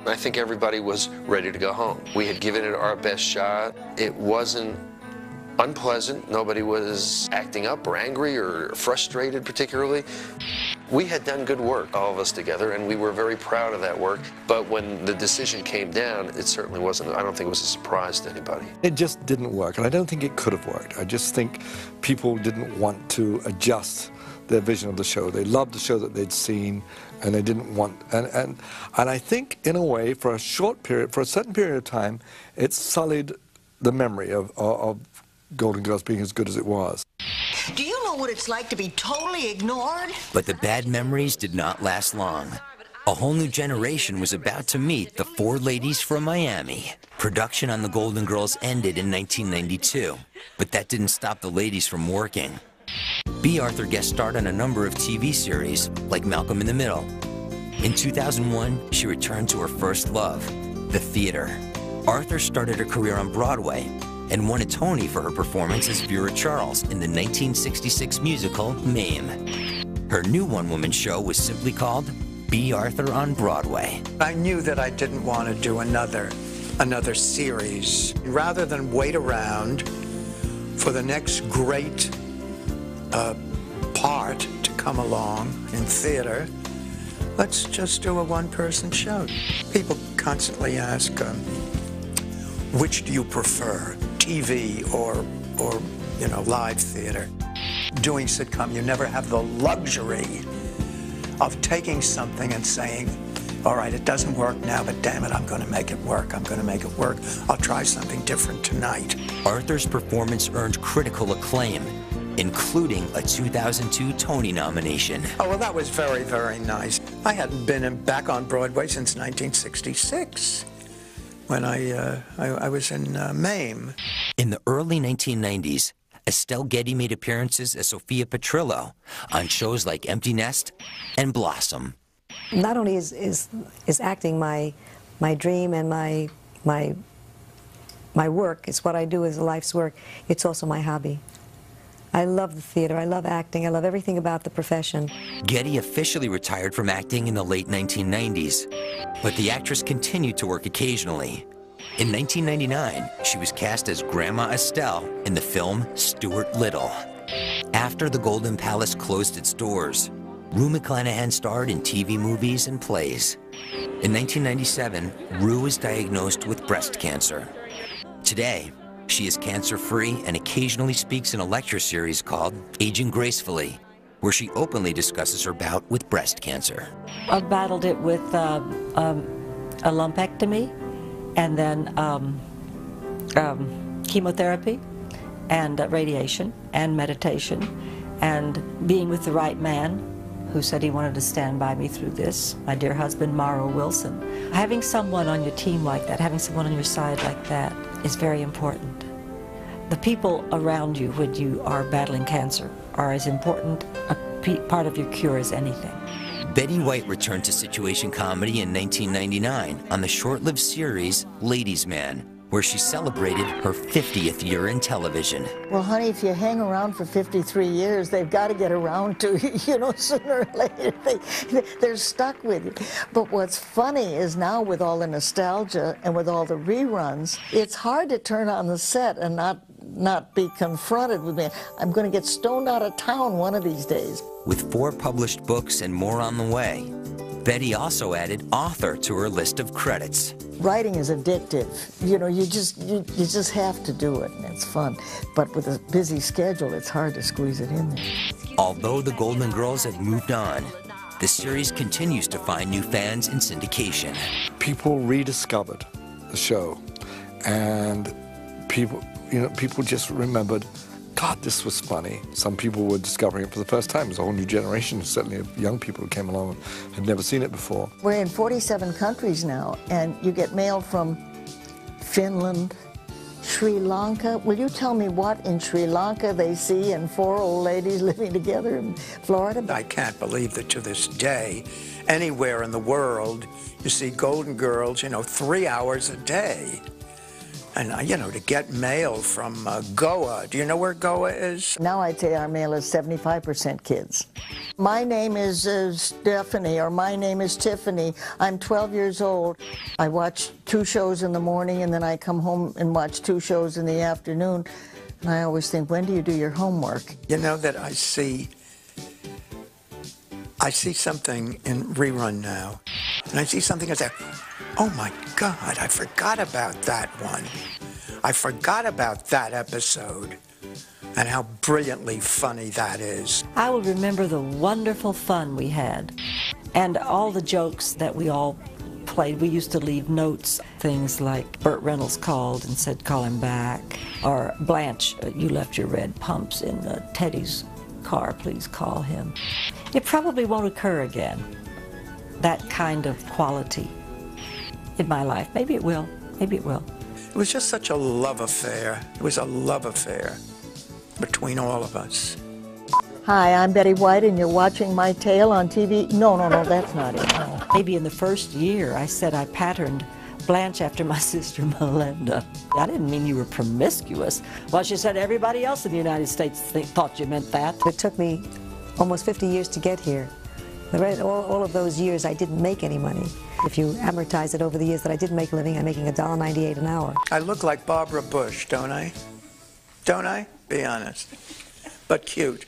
I think everybody was ready to go home. We had given it our best shot. It wasn't unpleasant. Nobody was acting up or angry or frustrated particularly. We had done good work, all of us together, and we were very proud of that work. But when the decision came down, it certainly wasn't, I don't think it was a surprise to anybody. It just didn't work, and I don't think it could have worked. I just think people didn't want to adjust their vision of the show. They loved the show that they'd seen, and they didn't want, and I think, in a way, for a short period, for a certain period of time, it sullied the memory of Golden Girls being as good as it was. Do you know what it's like to be totally ignored? But the bad memories did not last long. A whole new generation was about to meet the four ladies from Miami. Production on the Golden Girls ended in 1992, but that didn't stop the ladies from working. B. Arthur guest starred on a number of TV series, like Malcolm in the Middle. In 2001, she returned to her first love, the theater. Arthur started her career on Broadway and won a Tony for her performance as Vera Charles in the 1966 musical Mame. Her new one-woman show was simply called B. Arthur on Broadway. I knew that I didn't want to do another series. Rather than wait around for the next great part to come along in theater, let's just do a one-person show. People constantly ask, which do you prefer, TV or you know, live theater? Doing sitcom, you never have the luxury of taking something and saying, all right, it doesn't work now, but damn it, I'm going to make it work. I'm going to make it work. I'll try something different tonight. Arthur's performance earned critical acclaim, including a 2002 Tony nomination. Oh, well, that was very, very nice. I hadn't been back on Broadway since 1966. When I was in Mame. In the early 1990s, Estelle Getty made appearances as Sophia Petrillo on shows like Empty Nest and Blossom. Not only is acting my dream and my work, it's what I do as a life's work, it's also my hobby. I love the theater, I love acting, I love everything about the profession. Getty officially retired from acting in the late 1990s, but the actress continued to work occasionally. In 1999, she was cast as Grandma Estelle in the film Stuart Little. After the Golden Palace closed its doors, Rue McClanahan starred in TV movies and plays. In 1997, Rue was diagnosed with breast cancer. Today, she is cancer-free and occasionally speaks in a lecture series called Aging Gracefully, where she openly discusses her bout with breast cancer. I've battled it with a lumpectomy, and then chemotherapy, and radiation, and meditation, and being with the right man who said he wanted to stand by me through this, my dear husband, Morrow Wilson. Having someone on your team like that, having someone on your side like that, is very important. The people around you when you are battling cancer are as important a part of your cure as anything. Betty White returned to situation comedy in 1999 on the short-lived series Ladies' Man, where she celebrated her 50th year in television. Well, honey, if you hang around for 53 years, they've got to get around to you, you know, sooner or later. They're stuck with you. But what's funny is now with all the nostalgia and with all the reruns, it's hard to turn on the set and not be confronted with me. I'm going to get stoned out of town one of these days. With 4 published books and more on the way, Betty also added author to her list of credits. Writing is addictive. You know, you just have to do it, and it's fun. But with a busy schedule, it's hard to squeeze it in there. Although the Golden Girls have moved on, the series continues to find new fans in syndication. People rediscovered the show, and people just remembered, God, this was funny. Some people were discovering it for the first time. There's a whole new generation, certainly of young people who came along and had never seen it before. We're in 47 countries now, and you get mail from Finland, Sri Lanka. Will you tell me what in Sri Lanka they see in 4 old ladies living together in Florida? I can't believe that to this day, anywhere in the world, you see Golden Girls, you know, 3 hours a day. And, you know, to get mail from Goa. Do you know where Goa is? Now I'd say our mail is 75% kids. My name is Stephanie, or my name is Tiffany. I'm 12 years old. I watch 2 shows in the morning, and then I come home and watch 2 shows in the afternoon. And I always think, when do you do your homework? You know that I see something in rerun now, and I see something I say, oh my God, I forgot about that one. I forgot about that episode, and how brilliantly funny that is. I will remember the wonderful fun we had and all the jokes that we all played. We used to leave notes, things like Burt Reynolds called and said, call him back, or Blanche, you left your red pumps in Teddy's car, please call him. It probably won't occur again, that kind of quality in my life. Maybe it will, maybe it will. It was just such a love affair. It was a love affair between all of us. Hi, I'm Betty White, and you're watching My Tale on TV. No, that's not it. No. Maybe in the first year, I said I patterned Blanche after my sister Melinda. I didn't mean you were promiscuous. Well, she said everybody else in the United States thought you meant that. It took me almost 50 years to get here. All of those years, I didn't make any money. If you amortize it over the years that I did make a living, I'm making $1.98 an hour. I look like Barbara Bush, don't I? Don't I? Be honest. But cute.